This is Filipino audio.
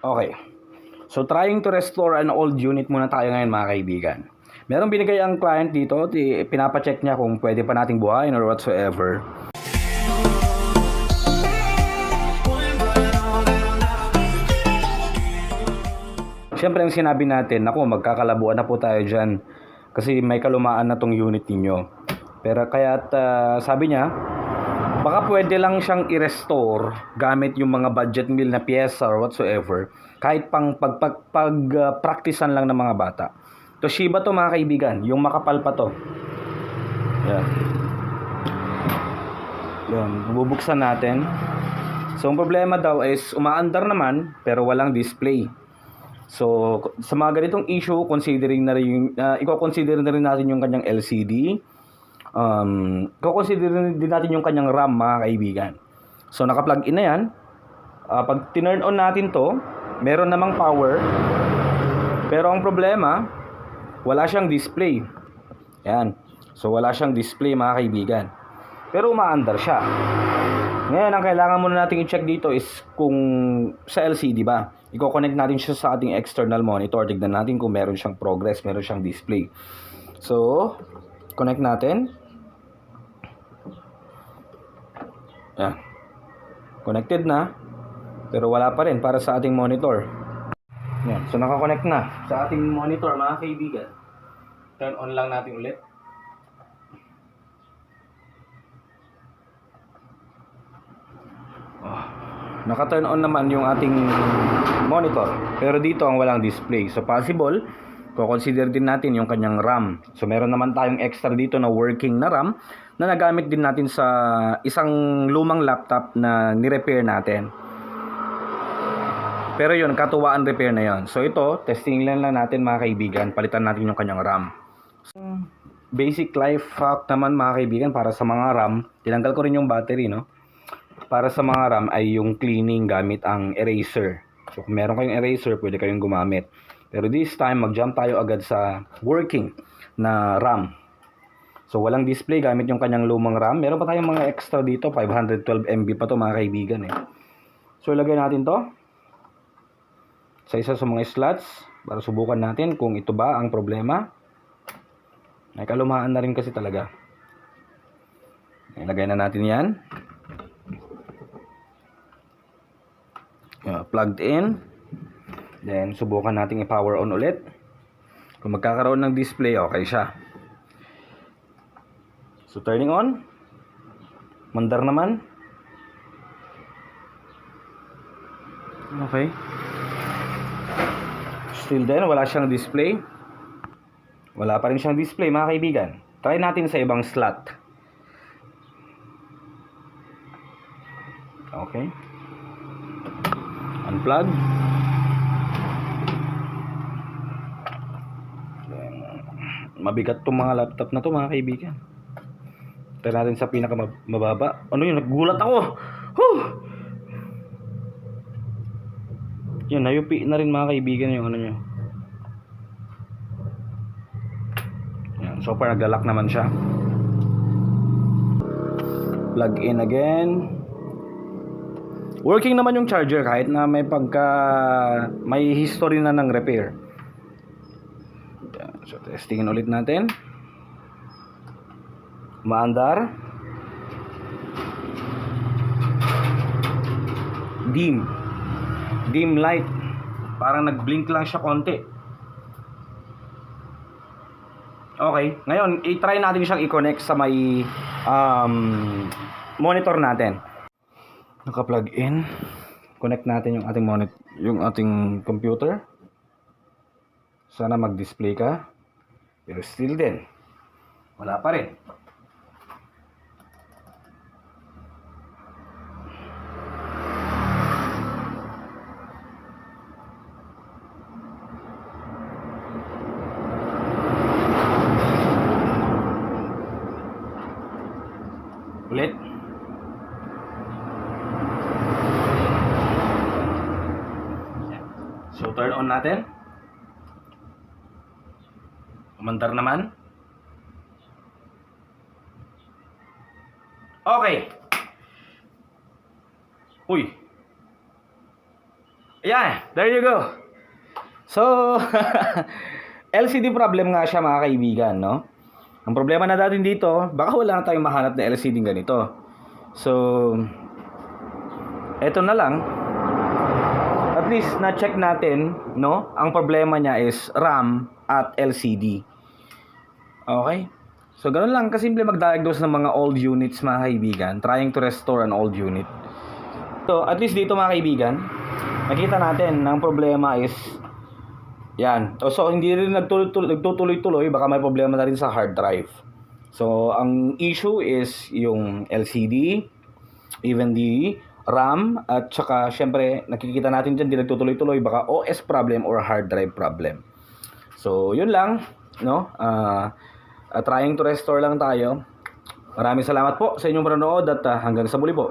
Okay. So, trying to restore an old unit muna tayo ngayon mga kaibigan. Merong binigay ang client dito, pinapacheck niya kung pwede pa nating buhayin or whatsoever. Siyempre ang sinabi natin, naku, magkakalabuan na po tayo dyan kasi may kalumaan na tong unit ninyo. Pero kaya't sabi niya, baka pwede lang siyang i-restore gamit yung mga budget meal na pyesa or whatsoever, kahit pang pag-practicean lang ng mga bata. Toshiba to mga kaibigan, yung makapal pa to. Yan. Yan, bubuksan natin. So, ang problema daw is umaandar naman pero walang display. So, sa mga ganitong issue, considering na rin i-consider na rin natin yung kanyang LCD. I-consider din natin yung kanyang RAM mga kaibigan. So, naka-plug in na yan. Pag tinurn on natin to, meron namang power. Pero ang problema, wala siyang display. Yan. So, wala siyang display mga kaibigan. Pero umaandar siya. Ngayon, ang kailangan muna natin i-check dito is kung sa LCD ba. I-connect natin siya sa ating external monitor. Tignan natin kung meron siyang progress, meron siyang display. So, connect natin. Yan. Connected na. Pero wala pa rin para sa ating monitor. Yan. So, nakakonect na sa ating monitor mga kaibigan. Turn on lang natin ulit. Naka-turn on naman yung ating monitor. Pero dito ang walang display. So possible, consider din natin yung kanyang RAM. So meron naman tayong extra dito na working na RAM na nagamit din natin sa isang lumang laptop na ni-repair natin. Pero yun, katuwaan repair na yun. So ito, testing lang natin mga kaibigan. Palitan natin yung kanyang RAM. So, basic life hack naman mga kaibigan para sa mga RAM. Tinanggal ko rin yung battery, no? Para sa mga RAM ay yung cleaning gamit ang eraser. So kung meron kayong eraser, pwede kayong gumamit. Pero this time, mag-jump tayo agad sa working na RAM. So walang display gamit yung kanyang lumang RAM. Meron pa tayong mga extra dito, 512 MB pa to mga kaibigan eh. So ilagay natin to sa isa sa mga slots para subukan natin kung ito ba ang problema. May kalumaan na rin kasi talaga. Ilagay na natin yan. Plugged in. Then subukan nating i-power on ulit. Kung magkakaroon ng display, okay siya. So turning on. Mandar naman. Okay. Still then, wala siyang display. Wala pa rin siyang display mga kaibigan. Try natin sa ibang slot. Okay. Unplug. Mabigat tong mga laptop na to mga kaibigan. Try natin sa pinakamababa. Ano yun? Nagulat ako. Whew! Yan, nayupi na rin mga kaibigan yung ano nyo. Yan, so far naglalak naman siya. Plug in again. Working naman yung charger kahit na may history na ng repair. So testingin ulit natin. Maandar. Dim light. Parang nag-blink lang siya konti. Okay, ngayon i-try natin siyang i-connect sa may monitor natin. Naka-plug in. Connect natin yung ating monitor, yung ating computer. Sana mag-display ka. Pero still din, wala pa rin. Ulit. So turn on natin. Umandar naman. Okay. Uy. Ayan, there you go. So, LCD problem nga siya mga kaibigan, no? Ang problema na natin dito, baka wala na tayong mahanap na LCD ganito. So, eto na lang. At least na-check natin, no? Ang problema niya is RAM at LCD. Okay? So, ganun lang kasimple mag-diagnose ng mga old units mga kaibigan, trying to restore an old unit. So, at least dito mga kaibigan, nakita natin ang problema is yan. So, hindi rin nagtutuloy-tuloy, baka may problema na rin sa hard drive. So, ang issue is yung LCD, even the RAM, at saka syempre, nakikita natin dyan, hindi nagtutuloy-tuloy, baka OS problem or hard drive problem. So, yun lang, no? Trying to restore lang tayo. Maraming salamat po sa inyong panonood at hanggang sa muli po.